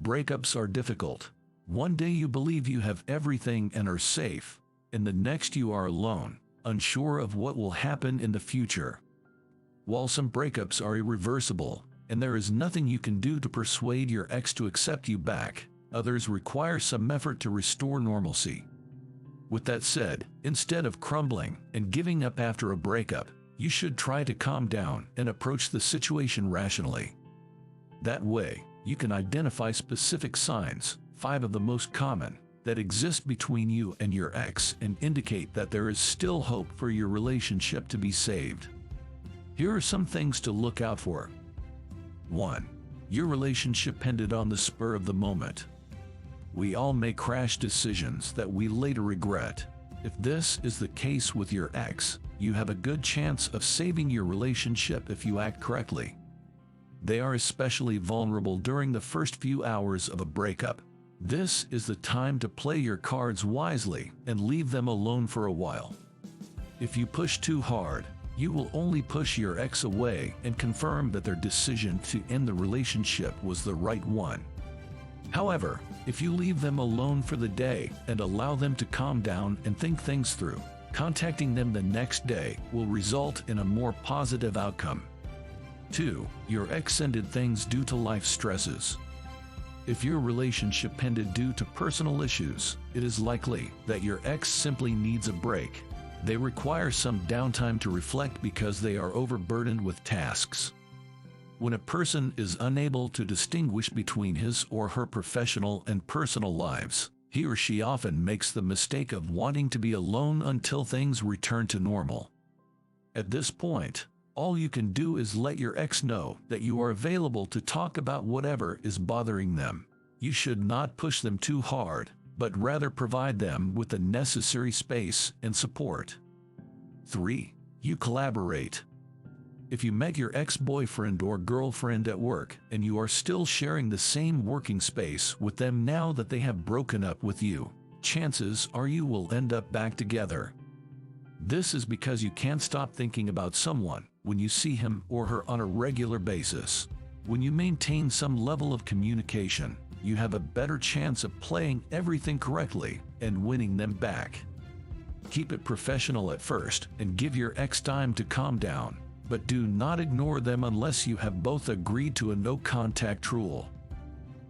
Breakups are difficult. One day you believe you have everything and are safe, and the next you are alone, unsure of what will happen in the future. While some breakups are irreversible, and there is nothing you can do to persuade your ex to accept you back, others require some effort to restore normalcy. With that said, instead of crumbling and giving up after a breakup, you should try to calm down and approach the situation rationally. That way, you can identify specific signs, 5 of the most common, that exist between you and your ex and indicate that there is still hope for your relationship to be saved. Here are some things to look out for. 1. Your relationship ended on the spur of the moment. We all make rash decisions that we later regret. If this is the case with your ex, you have a good chance of saving your relationship if you act correctly. They are especially vulnerable during the first few hours of a breakup. This is the time to play your cards wisely and leave them alone for a while. If you push too hard, you will only push your ex away and confirm that their decision to end the relationship was the right one. However, if you leave them alone for the day and allow them to calm down and think things through, contacting them the next day will result in a more positive outcome. 2. Your ex ended things due to life stresses. If your relationship ended due to personal issues, it is likely that your ex simply needs a break. They require some downtime to reflect because they are overburdened with tasks. When a person is unable to distinguish between his or her professional and personal lives, he or she often makes the mistake of wanting to be alone until things return to normal. At this point, all you can do is let your ex know that you are available to talk about whatever is bothering them. You should not push them too hard, but rather provide them with the necessary space and support. 3. You collaborate. If you met your ex-boyfriend or girlfriend at work and you are still sharing the same working space with them now that they have broken up with you, chances are you will end up back together. This is because you can't stop thinking about someone when you see him or her on a regular basis. When you maintain some level of communication, you have a better chance of playing everything correctly and winning them back. Keep it professional at first and give your ex time to calm down, but do not ignore them unless you have both agreed to a no-contact rule.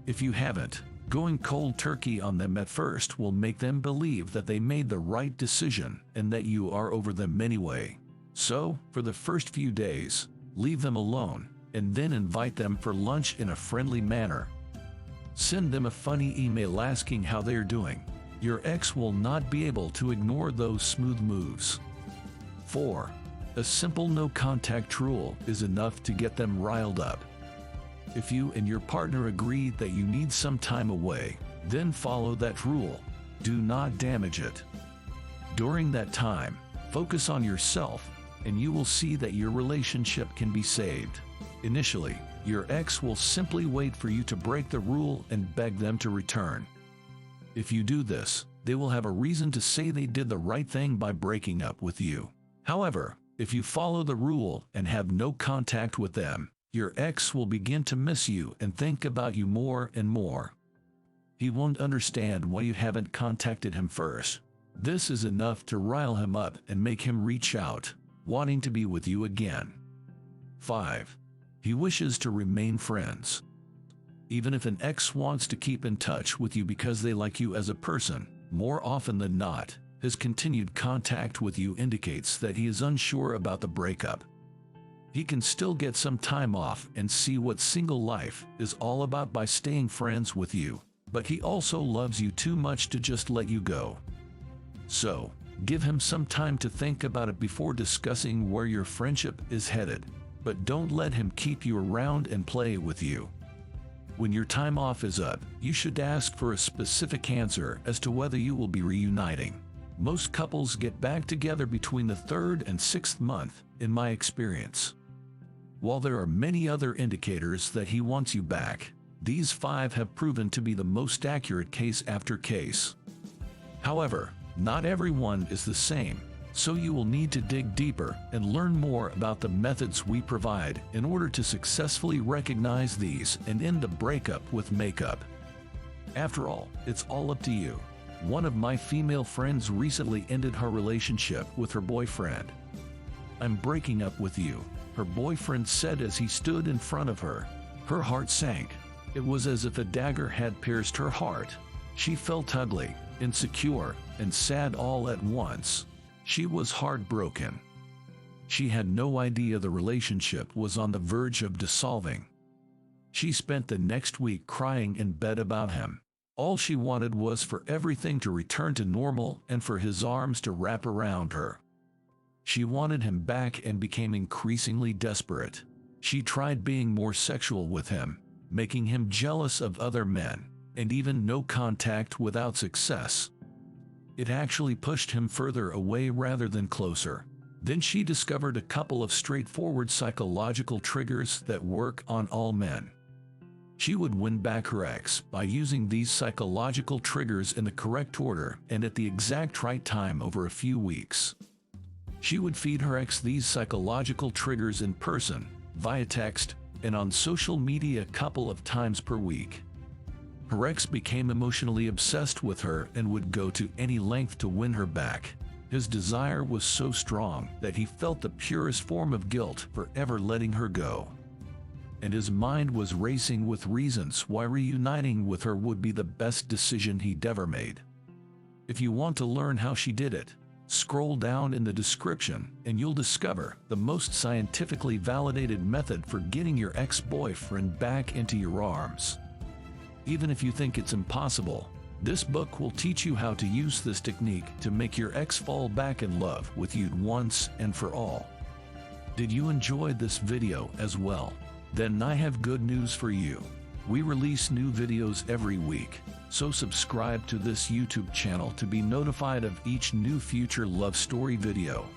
If you haven't, going cold turkey on them at first will make them believe that they made the right decision and that you are over them anyway. So, for the first few days, leave them alone, and then invite them for lunch in a friendly manner. Send them a funny email asking how they are doing. Your ex will not be able to ignore those smooth moves. 4. A simple no-contact rule is enough to get them riled up. If you and your partner agree that you need some time away, then follow that rule. Do not damage it. During that time, focus on yourself, and you will see that your relationship can be saved. Initially, your ex will simply wait for you to break the rule and beg them to return. If you do this, they will have a reason to say they did the right thing by breaking up with you. However, if you follow the rule and have no contact with them, your ex will begin to miss you and think about you more and more. He won't understand why you haven't contacted him first. This is enough to rile him up and make him reach out, wanting to be with you again. 5. He wishes to remain friends. Even if an ex wants to keep in touch with you because they like you as a person, more often than not, his continued contact with you indicates that he is unsure about the breakup. He can still get some time off and see what single life is all about by staying friends with you, but he also loves you too much to just let you go. So, give him some time to think about it before discussing where your friendship is headed, but don't let him keep you around and play with you. When your time off is up, you should ask for a specific answer as to whether you will be reuniting. Most couples get back together between the 3rd and 6th month, in my experience. While there are many other indicators that he wants you back, these 5 have proven to be the most accurate case after case. However, not everyone is the same, so you will need to dig deeper and learn more about the methods we provide in order to successfully recognize these and end the breakup with makeup. After all, it's all up to you. One of my female friends recently ended her relationship with her boyfriend. "I'm breaking up with you," her boyfriend said as he stood in front of her. Her heart sank. It was as if a dagger had pierced her heart. She felt ugly, insecure, and sad all at once. She was heartbroken. She had no idea the relationship was on the verge of dissolving. She spent the next week crying in bed about him. All she wanted was for everything to return to normal and for his arms to wrap around her. She wanted him back and became increasingly desperate. She tried being more sexual with him, making him jealous of other men, and even no contact without success. It actually pushed him further away rather than closer. Then she discovered a couple of straightforward psychological triggers that work on all men. She would win back her ex by using these psychological triggers in the correct order and at the exact right time over a few weeks. She would feed her ex these psychological triggers in person, via text, and on social media a couple of times per week. Her ex became emotionally obsessed with her and would go to any length to win her back. His desire was so strong that he felt the purest form of guilt for ever letting her go. And his mind was racing with reasons why reuniting with her would be the best decision he'd ever made. If you want to learn how she did it, scroll down in the description and you'll discover the most scientifically validated method for getting your ex-boyfriend back into your arms. Even if you think it's impossible, this book will teach you how to use this technique to make your ex fall back in love with you once and for all. Did you enjoy this video as well? Then I have good news for you. We release new videos every week, so subscribe to this YouTube channel to be notified of each new future love story video.